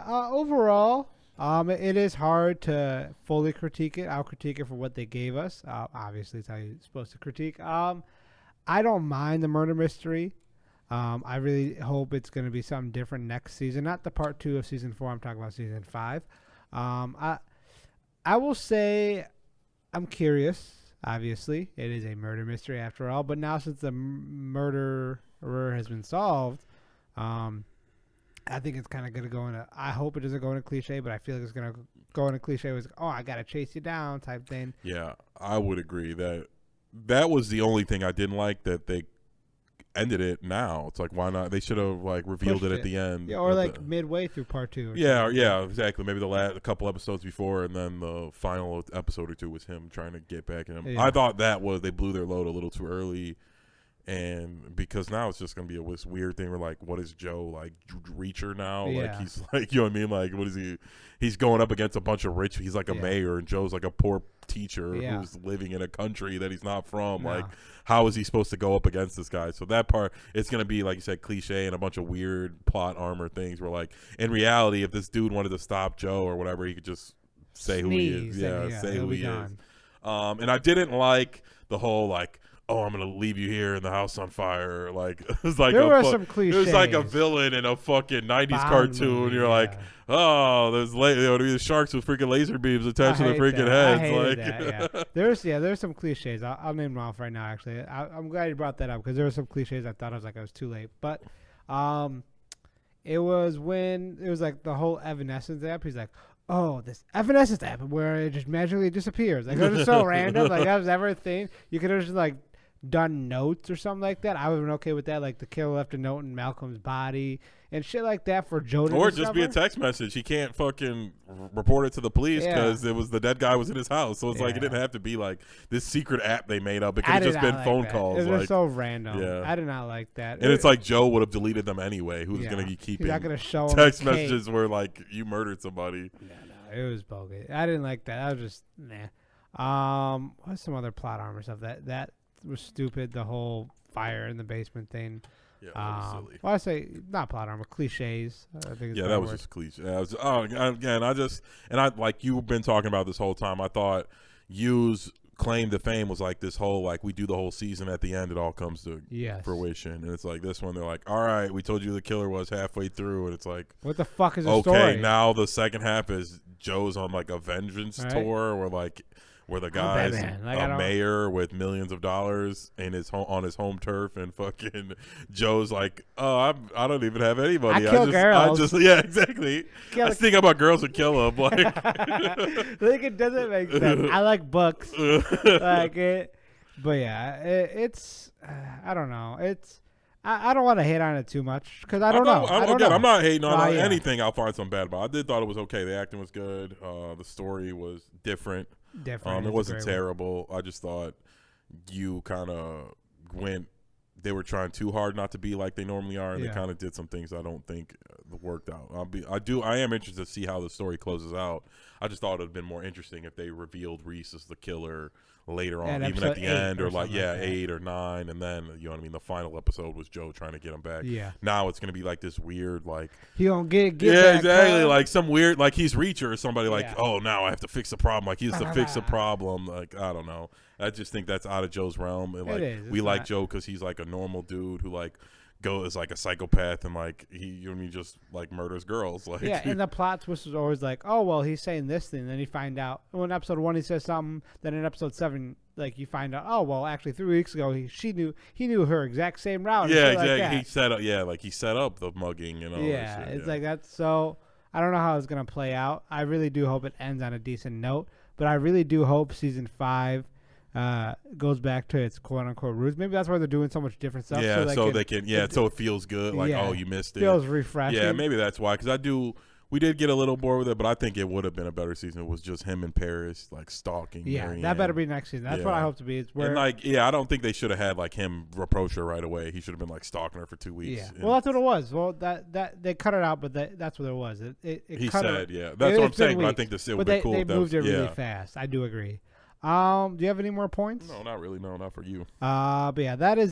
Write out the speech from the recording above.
overall, it is hard to fully critique it. I'll critique it for what they gave us. Obviously, it's how you're supposed to critique. I don't mind the murder mystery. I really hope it's going to be something different next season. Not the part 2 of season 4. I'm talking about season 5. I will say I'm curious. Obviously, it is a murder mystery after all. But now since the murderer has been solved, I think it's kind of going to go into. I hope it doesn't go into cliche, but I feel like it's going to go into cliche. Was I got to chase you down type thing. Yeah, I would agree that was the only thing I didn't like, that they ended it now. It's like, why not? They should have like revealed it at the end. Yeah, or like midway through part 2. Yeah, exactly. Maybe a couple episodes before, and then the final episode or 2 was him trying to get back at him. Yeah. I thought they blew their load a little too early. And because now it's just going to be this weird thing where, like, what is Joe, like, Reacher now? Yeah. Like, he's like, you know what I mean? Like, what is he? He's going up against a bunch of rich. He's like a mayor, and Joe's like a poor teacher who's living in a country that he's not from. No. Like, how is he supposed to go up against this guy? So that part, it's going to be, like you said, cliche and a bunch of weird plot armor things where, like, in reality, if this dude wanted to stop Joe or whatever, he could just say who he is. Yeah, say who he is. And I didn't like the whole, like, oh, I'm gonna leave you here in the house on fire. Like, it was like some cliches. It was like a villain in a fucking 90s cartoon. Movie, You're like, oh, the sharks with freaking laser beams attached to their freaking heads. Like, there's some cliches. I'll name them off right now. Actually, I'm glad you brought that up because there were some cliches. I thought I was too late, but it was when it was like the whole Evanescence app. He's like, oh, this Evanescence app where it just magically disappears. Like, it was so random. Like, that was never a thing. You could have just like done notes or something like that. I would have been okay with that. Like, the killer left a note in Malcolm's body and shit like that for Joe to or discover. Just be a text message. He can't fucking report it to the police because it was the dead guy was in his house. So it's like, it didn't have to be like this secret app they made up. It could have just been phone calls. It was so random. Yeah. I did not like that. And it's like Joe would have deleted them anyway. Who's going to be keeping text messages where like you murdered somebody? It was bogus. I didn't like that. I was just what's some other plot armor stuff that was stupid? The whole fire in the basement thing. Yeah, that was silly. Well, I say not plot armor, cliches. I think that was just cliche. I like you've been talking about this whole time. I thought Yu's claim to fame was like this whole like we do the whole season at the end it all comes to fruition, and it's like this one they're like, all right, we told you the killer was halfway through, and it's like, what the fuck is the story? Okay, now the second half is Joe's on like a vengeance tour where the guy's a mayor with millions of dollars in on his home turf, and fucking Joe's like, oh, I don't even have anybody. I just exactly. I think about girls who kill them. Like, like, it doesn't make sense. I like books, like it, but yeah, it's I don't know. It's I don't want to hate on it too much because I don't know. I'm not hating on anything. I'll find something bad about. I did thought it was okay. The acting was good. The story was different. It wasn't terrible. I just thought you kind of went. They were trying too hard not to be like they normally are, and they kind of did some things I don't think worked out. I am interested to see how the story closes out. I just thought it would have been more interesting if they revealed Reese as the killer later on, even at the end, or like 8 or 9, and then you know what I mean. The final episode was Joe trying to get him back. Yeah. Now it's gonna be like this weird, like he don't get back exactly home. Like some weird, like he's Reacher or somebody. Like, oh, now I have to fix the problem. Like he has to fix the problem. Like, I don't know. I just think that's out of Joe's realm. And like we like Joe because he's like a normal dude who like goes like a psychopath and like he just like murders girls. Like, and the plot twist was always like, oh well, he's saying this thing, and then you find out in episode 1 he says something, then in episode 7 like you find out, oh well, actually 3 weeks ago he knew her exact same route. Yeah, exactly. Like he set up the mugging and all that shit. It's like that's so. I don't know how it's gonna play out. I really do hope it ends on a decent note, but I really do hope season 5 goes back to its quote unquote roots. Maybe that's why they're doing so much different stuff. Yeah, so it feels good. Like, oh, you missed it. Feels refreshing. Yeah, maybe that's why. Because we did get a little bored with it, but I think it would have been a better season. It was just him in Paris, like stalking. Yeah, Marianne. That better be next season. That's what I hope to be. It's where, and like, I don't think they should have had like him reproach her right away. He should have been like stalking her for 2 weeks. Yeah, well, that's what it was. Well, that they cut it out, but that's what it was. He said, that's what I'm saying. But I think it would be cool. They moved it really fast. I do agree. Do you have any more points? No, not really. No, not for you. But yeah, that is